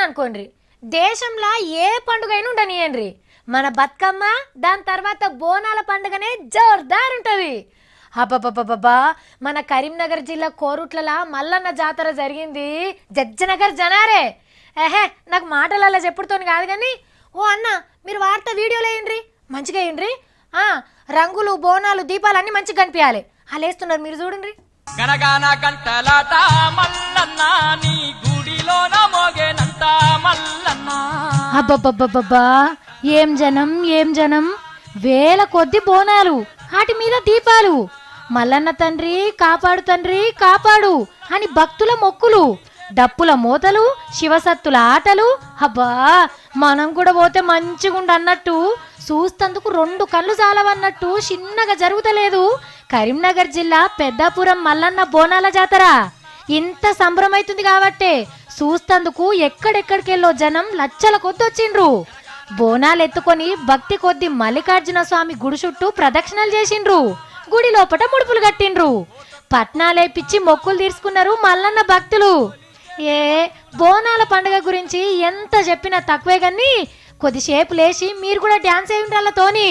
అనుకోండి, దేశంలో ఏ పండుగ అయినా ఉండనియండి, మన బతుకమ్మ దాని తర్వాత బోనాల పండుగనే జోర్దార్ ఉంటుంది. అబ్బబ్బబ్బబ్బా, మన కరీంనగర్ జిల్లా కోరుట్లలో మల్లన్న జాతర జరిగింది. జడ్జనగర్ జనారే. నాకు మాటలలో చెప్పుడుతోని కాదు కానీ, ఓ అన్న మీరు వార్త వీడియోలో వేయండి, మంచిగా వేయండి. రంగులు బోనాలు దీపాలు అన్నీ మంచిగా కనిపించాలి. అలా వేస్తున్నారు, మీరు చూడండి. గనగాన గంటలాట మల్లన్న నీ గుడిలోన మోగేనంత మల్లన్న. అబ్బబ్బబ్బబ్బా, ఏం జనం ఏం జనం, వేల కొద్ది బోనాలు, వాటి మీద దీపాలు. మల్లన్న తండ్రి కాపాడు తండ్రి కాపాడు అని భక్తుల మొక్కులు, డప్పుల మోతలు, శివసత్తుల ఆటలు. అబ్బా, మనం కూడా పోతే మంచిగుండు అన్నట్టు, చూస్తందుకు 2 కళ్ళు చాలవన్నట్టు చిన్నగా జరుగుతలేదు కరీంనగర్ జిల్లా పెద్దాపురం మల్లన్న బోనాల జాతర. ఇంత సంబరమైతుంది కాబట్టే చూస్తందుకు ఎక్కడెక్కడికెళ్ళో జనం లచ్చల కొద్ది వచ్చిండ్రు. బోనాలు ఎత్తుకొని భక్తి కొద్ది మల్లికార్జున స్వామి గుడి చుట్టూ ప్రదక్షిణలు చేసిండ్రు. గుడి లోపట ముడుపులు కట్టిండ్రు. పట్నాలేపిచ్చి మొక్కులు తీర్చుకున్నారు మల్లన్న భక్తులు. బోనాల పండుగ గురించి ఎంత చెప్పినా తక్కువే గాని, కొద్దిసేపు లేచి మీరు కూడా డాన్స్ అయ్యి ఉండాలతోని.